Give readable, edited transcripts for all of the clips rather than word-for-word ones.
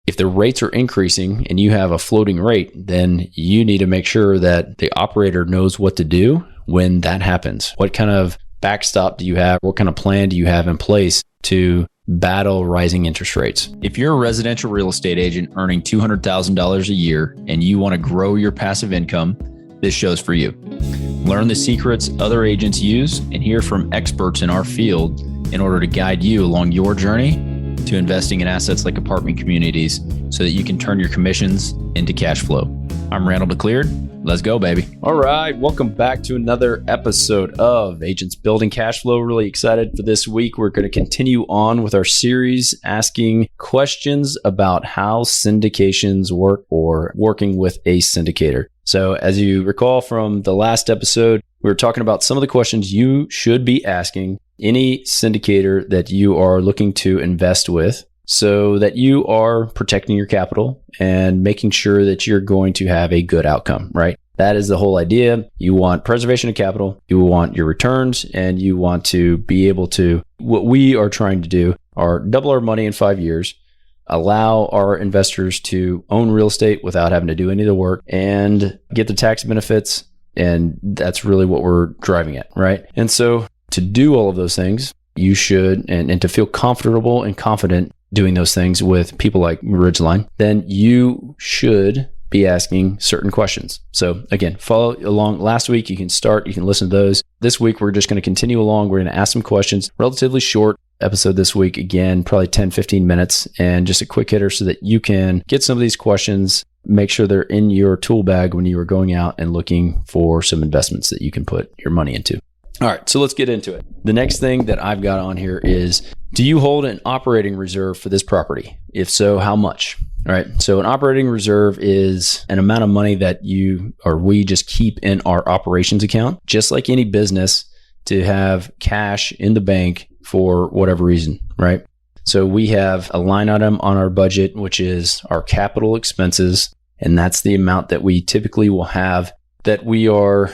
If the rates are increasing and you have a floating rate, then you need to make sure that the operator knows what to do when that happens. What kind of backstop do you have? What kind of plan do you have in place to battle rising interest rates? If you're a residential real estate agent earning $200,000 a year and you want to grow your passive income, this show's for you. Learn the secrets other agents use and hear from experts in our field in order to guide you along your journey to investing in assets like apartment communities so that you can turn your commissions into cash flow. I'm Randall DeCleared. Let's go, baby. All right. Welcome back to another episode of Agents Building Cash Flow. Really excited for this week. We're going to continue on with our series asking questions about how syndications work or working with a syndicator. So as you recall from the last episode, we were talking about some of the questions you should be asking any syndicator that you are looking to invest with so that you are protecting your capital and making sure that you're going to have a good outcome, right? That is the whole idea. You want preservation of capital, you want your returns, and you want to be able to, what we are trying to do are double our money in 5 years, allow our investors to own real estate without having to do any of the work and get the tax benefits. And that's really what we're driving at, right? And so to do all of those things, you should, and to feel comfortable and confident doing those things with people like Ridgeline, then you should be asking certain questions. So again, follow along. Last week, you can listen to those. This week, we're just going to continue along. We're going to ask some questions, relatively short episode this week. Again, probably 10, 15 minutes and just a quick hitter so that you can get some of these questions, make sure they're in your tool bag when you are going out and looking for some investments that you can put your money into. All right, so let's get into it. The next thing that I've got on here is, do you hold an operating reserve for this property? If so, how much? All right, so an operating reserve is an amount of money that you or we just keep in our operations account, just like any business, to have cash in the bank for whatever reason, right? So we have a line item on our budget, which is our capital expenses, and that's the amount that we typically will have that we are,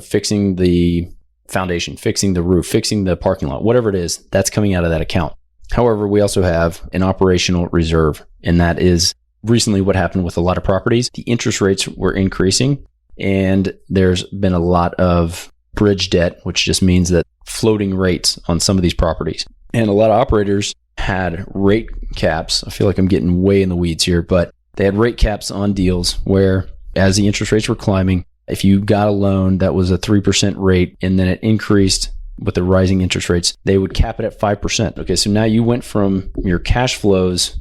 fixing the foundation, fixing the roof, fixing the parking lot, whatever it is, that's coming out of that account. However, we also have an operational reserve, and that is recently what happened with a lot of properties. The interest rates were increasing, and there's been a lot of bridge debt, which just means that floating rates on some of these properties. And a lot of operators had rate caps. I feel like I'm getting way in the weeds here, but they had rate caps on deals where as the interest rates were climbing, if you got a loan that was a 3% rate and then it increased with the rising interest rates, they would cap it at 5%. Okay, so now you went from your cash flows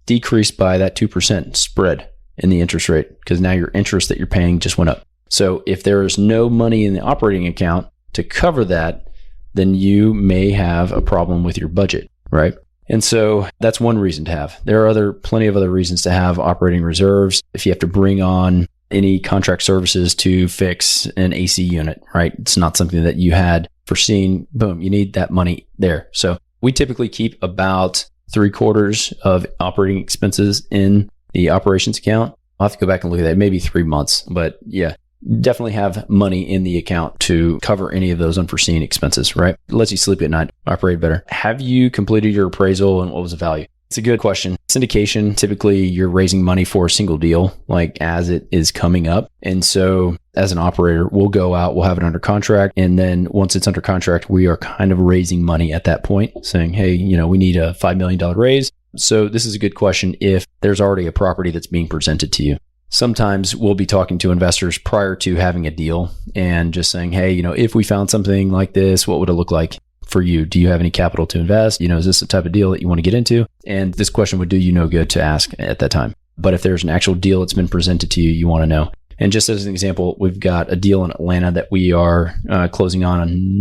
decreased by that 2% spread in the interest rate because now your interest that you're paying just went up. So if there is no money in the operating account to cover that, then you may have a problem with your budget, right? And so that's one reason to have. There are plenty of other reasons to have operating reserves. If you have to bring on any contract services to fix an AC unit, right? It's not something that you had foreseen. Boom, you need that money there. So we typically keep about 3/4 of operating expenses in the operations account. I'll have to go back and look at that, maybe 3 months, but yeah, definitely have money in the account to cover any of those unforeseen expenses, right? It lets you sleep at night, operate better. Have you completed your appraisal and what was the value? It's a good question. Syndication, typically you're raising money for a single deal, like as it is coming up. And so as an operator, we'll go out, we'll have it under contract. And then once it's under contract, we are kind of raising money at that point saying, hey, we need a $5 million raise. So this is a good question if there's already a property that's being presented to you. Sometimes we'll be talking to investors prior to having a deal and just saying, hey, if we found something like this, what would it look like for you? Do you have any capital to invest? Is this the type of deal that you want to get into? And this question would do you no good to ask at that time. But if there's an actual deal that's been presented to you, you want to know. And just as an example, we've got a deal in Atlanta that we are closing on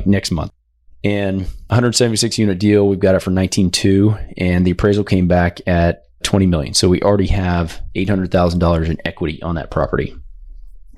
next month. And 176 unit deal, we've got it for 19.2, and the appraisal came back at 20 million. So we already have $800,000 in equity on that property.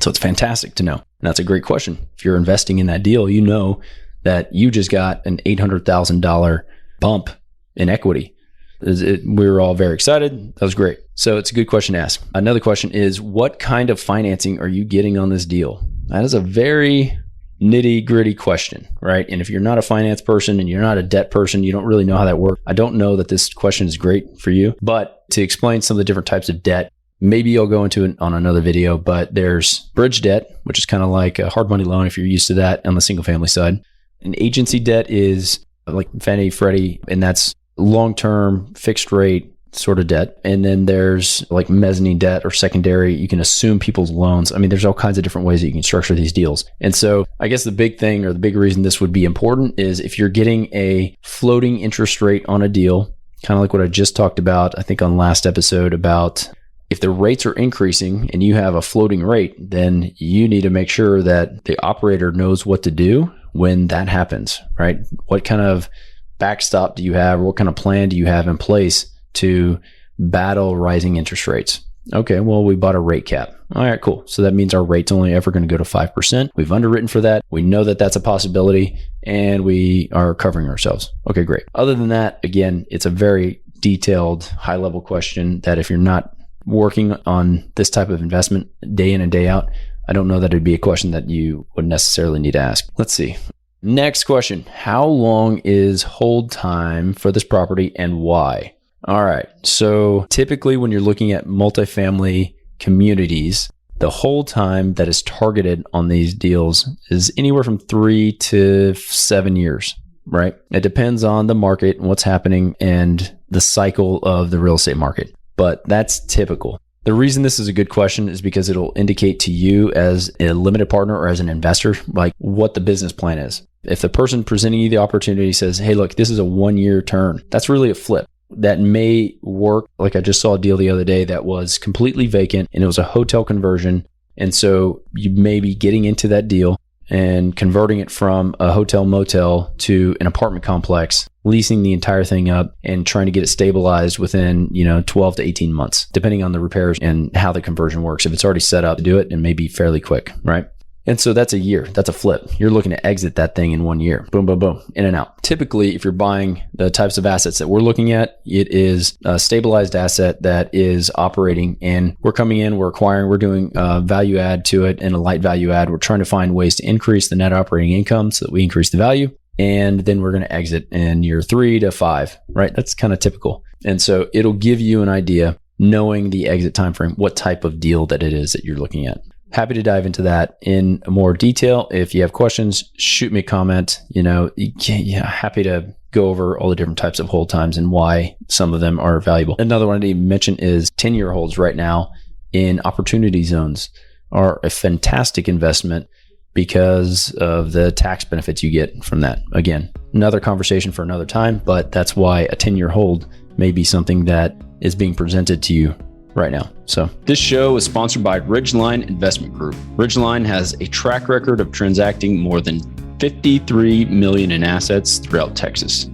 So it's fantastic to know. And that's a great question. If you're investing in that deal, you know that you just got an $800,000 bump in equity. We were all very excited. That was great. So it's a good question to ask. Another question is, what kind of financing are you getting on this deal? That is a very nitty gritty question, right? And if you're not a finance person and you're not a debt person, you don't really know how that works. I don't know that this question is great for you, but to explain some of the different types of debt, maybe I'll go into it on another video, but there's bridge debt, which is kind of like a hard money loan if you're used to that on the single family side. And agency debt is like Fannie, Freddie, and that's long-term fixed rate sort of debt. And then there's like mezzanine debt or secondary. You can assume people's loans. I mean, there's all kinds of different ways that you can structure these deals. And so I guess the big thing or the big reason this would be important is if you're getting a floating interest rate on a deal, kind of like what I just talked about, I think on last episode about if the rates are increasing and you have a floating rate, then you need to make sure that the operator knows what to do when that happens, right? What kind of backstop do you have, or what kind of plan do you have in place to battle rising interest rates? Okay, well, we bought a rate cap. All right, cool. So that means our rate's only ever going to go to 5%. We've underwritten for that. We know that that's a possibility and we are covering ourselves. Okay, great. Other than that, again, it's a very detailed, high level question that if you're not working on this type of investment day in and day out, I don't know that it'd be a question that you would necessarily need to ask. Let's see. Next question. How long is hold time for this property and why? All right. So typically when you're looking at multifamily communities, the hold time that is targeted on these deals is anywhere from 3 to 7 years, right? It depends on the market and what's happening and the cycle of the real estate market, but that's typical. The reason this is a good question is because it'll indicate to you as a limited partner or as an investor, like what the business plan is. If the person presenting you the opportunity says, hey, look, this is a 1-year turn, that's really a flip. That may work. Like I just saw a deal the other day that was completely vacant and it was a hotel conversion. And so you may be getting into that deal and converting it from a hotel motel to an apartment complex, leasing the entire thing up and trying to get it stabilized within, 12 to 18 months, depending on the repairs and how the conversion works. If it's already set up to do it, it may be fairly quick, right? And so that's a year. That's a flip. You're looking to exit that thing in 1 year. Boom, boom, boom, in and out. Typically, if you're buying the types of assets that we're looking at, it is a stabilized asset that is operating and we're coming in, we're acquiring, we're doing value add to it and a light value add. We're trying to find ways to increase the net operating income so that we increase the value. And then we're going to exit in year 3 to 5, right? That's kind of typical. And so it'll give you an idea, knowing the exit timeframe, what type of deal that it is that you're looking at. Happy to dive into that in more detail. If you have questions, shoot me a comment. Happy to go over all the different types of hold times and why some of them are valuable. Another one I didn't mention is 10-year holds right now in opportunity zones are a fantastic investment because of the tax benefits you get from that. Again, another conversation for another time, but that's why a 10-year hold may be something that is being presented to you right now. So this show is sponsored by Ridgeline Investment Group. Ridgeline has a track record of transacting more than $53 million in assets throughout Texas.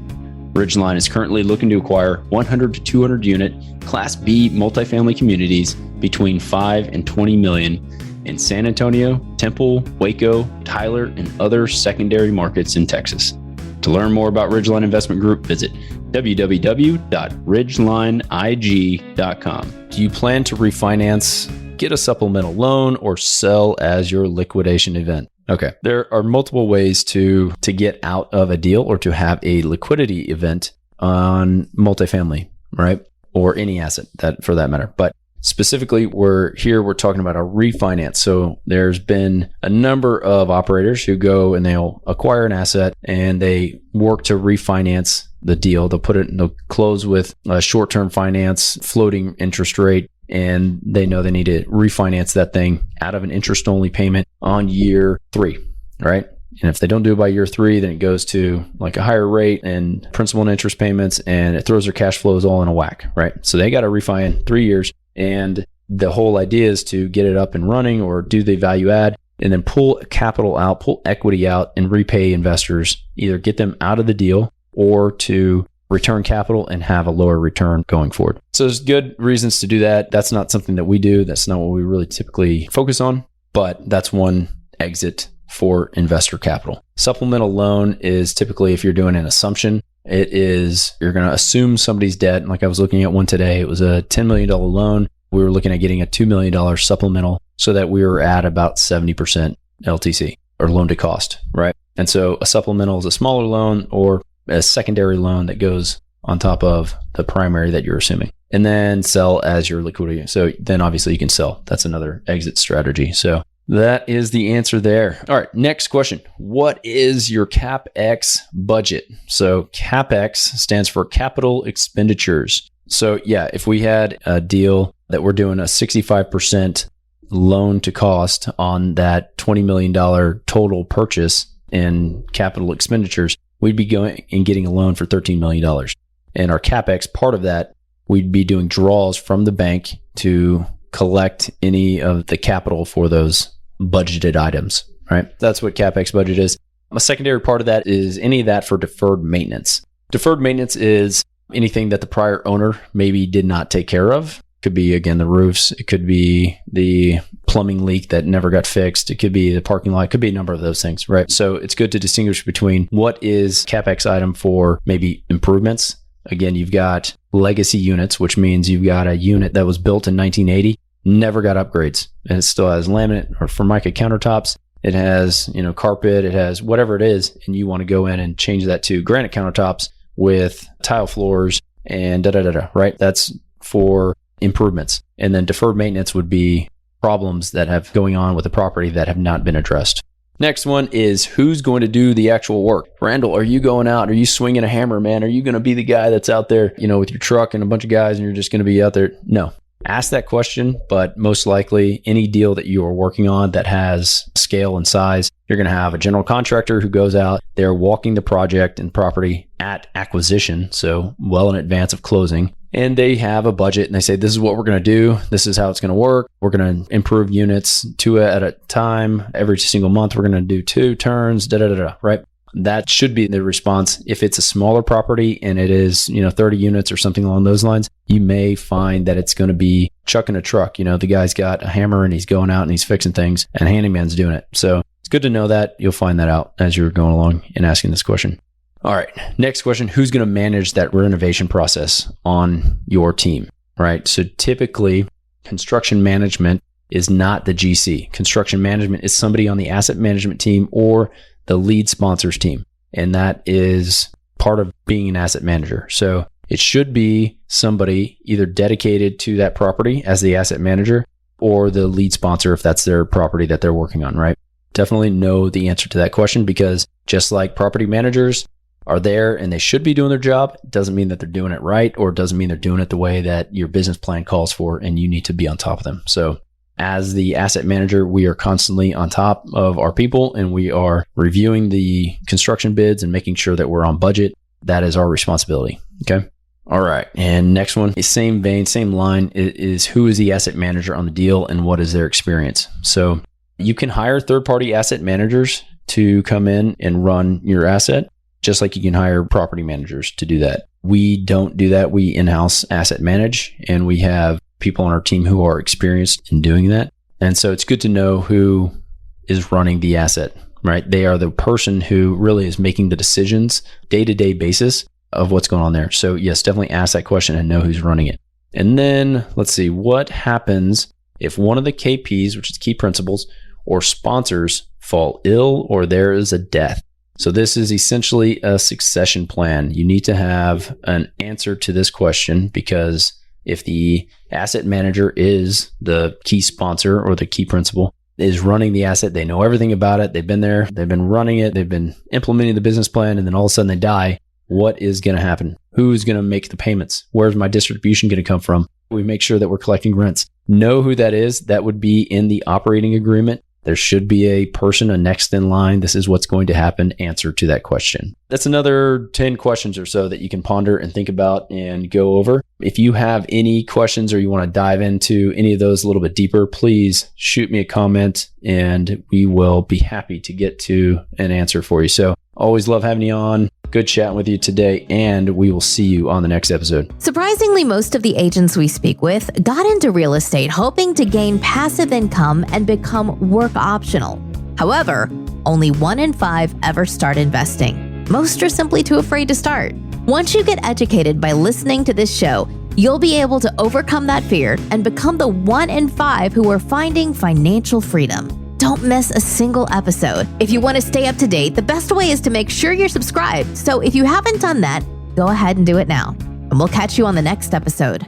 Ridgeline is currently looking to acquire 100 to 200 unit Class B multifamily communities between 5 and 20 million in San Antonio, Temple, Waco, Tyler, and other secondary markets in Texas. To learn more about Ridgeline Investment Group, visit www.ridgelineig.com. Do you plan to refinance, get a supplemental loan, or sell as your liquidation event? Okay. There are multiple ways to get out of a deal or to have a liquidity event on multifamily, right? Or any asset that for that matter. But specifically, we're talking about a refinance. So there's been a number of operators who go and they'll acquire an asset and they work to refinance the deal. They'll close with a short-term finance, floating interest rate, and they know they need to refinance that thing out of an interest-only payment on year 3, right? And if they don't do it by year 3, then it goes to like a higher rate and principal and interest payments, and it throws their cash flows all in a whack, right? So they got to refi in 3 years. And the whole idea is to get it up and running or do the value add and then pull capital out, pull equity out and repay investors, either get them out of the deal or to return capital and have a lower return going forward. So there's good reasons to do that. That's not something that we do. That's not what we really typically focus on, but that's one exit for investor capital. Supplemental loan is typically if you're doing an assumption, you're going to assume somebody's debt. Like I was looking at one today, it was a $10 million loan. We were looking at getting a $2 million supplemental so that we were at about 70% LTC or loan to cost, right? And so a supplemental is a smaller loan or a secondary loan that goes on top of the primary that you're assuming, and then sell as your liquidity. So then obviously you can sell. That's another exit strategy. So that is the answer there. All right, next question. What is your CapEx budget? So CapEx stands for capital expenditures. So yeah, if we had a deal that we're doing a 65% loan to cost on that $20 million total purchase in capital expenditures, we'd be going and getting a loan for $13 million. And our CapEx, part of that, we'd be doing draws from the bank to collect any of the capital for those budgeted items, right? That's what CapEx budget is. A secondary part of that is any of that for deferred maintenance. Deferred maintenance is anything that the prior owner maybe did not take care of. Could be, again, the roofs. It could be the plumbing leak that never got fixed. It could be the parking lot. It could be a number of those things, right? So it's good to distinguish between what is CapEx item for maybe improvements. Again, you've got legacy units, which means you've got a unit that was built in 1980, never got upgrades. And it still has laminate or Formica countertops. It has, carpet. It has whatever it is. And you want to go in and change that to granite countertops with tile floors and right? That's for improvements. And then deferred maintenance would be problems that have going on with the property that have not been addressed. Next one is who's going to do the actual work? Randall, are you going out? Are you swinging a hammer, man? Are you going to be the guy that's out there, with your truck and a bunch of guys and you're just going to be out there? No. Ask that question, but most likely any deal that you are working on that has scale and size, you're going to have a general contractor who goes out, they're walking the project and property at acquisition, so well in advance of closing, and they have a budget and they say, this is what we're going to do. This is how it's going to work. We're going to improve units 2 at a time. Every single month, we're going to do 2 turns, right? That should be the response. If it's a smaller property and it is, 30 units or something along those lines, you may find that it's going to be chucking a truck. The guy's got a hammer and he's going out and he's fixing things and handyman's doing it. So it's good to know that. You'll find that out as you're going along and asking this question. All right. Next question. Who's going to manage that renovation process on your team, right? So typically construction management is not the GC. Construction management is somebody on the asset management team or the lead sponsors team. And that is part of being an asset manager. So it should be somebody either dedicated to that property as the asset manager or the lead sponsor if that's their property that they're working on, right? Definitely know the answer to that question, because just like property managers are there and they should be doing their job, doesn't mean that they're doing it right, or doesn't mean they're doing it the way that your business plan calls for, and you need to be on top of them. So as the asset manager, we are constantly on top of our people and we are reviewing the construction bids and making sure that we're on budget. That is our responsibility. Okay. All right. And next one is same vein, same line is who is the asset manager on the deal and what is their experience? So you can hire third-party asset managers to come in and run your asset, just like you can hire property managers to do that. We don't do that. We in-house asset manage, and we have people on our team who are experienced in doing that. And so it's good to know who is running the asset, right? They are the person who really is making the decisions day-to-day basis of what's going on there. So yes, definitely ask that question and know who's running it. And then let's see, what happens if one of the KPs, which is key principals, or sponsors fall ill or there is a death? So this is essentially a succession plan. You need to have an answer to this question, because if the asset manager is the key sponsor or the key principal, is running the asset, they know everything about it, they've been there, they've been running it, they've been implementing the business plan, and then all of a sudden they die, what is going to happen? Who's going to make the payments? Where's my distribution going to come from? We make sure that we're collecting rents. Know who that is. That would be in the operating agreement. There should be a person, a next in line. This is what's going to happen. Answer to that question. That's another 10 questions or so that you can ponder and think about and go over. If you have any questions or you want to dive into any of those a little bit deeper, please shoot me a comment and we will be happy to get to an answer for you. So always love having you on. Good chatting with you today, and we will see you on the next episode. Surprisingly, most of the agents we speak with got into real estate hoping to gain passive income and become work optional. However, only 1 in 5 ever start investing. Most are simply too afraid to start. Once you get educated by listening to this show, you'll be able to overcome that fear and become the 1 in 5 who are finding financial freedom. don't miss a single episode. If you want to stay up to date, the best way is to make sure you're subscribed. So if you haven't done that, go ahead and do it now. And we'll catch you on the next episode.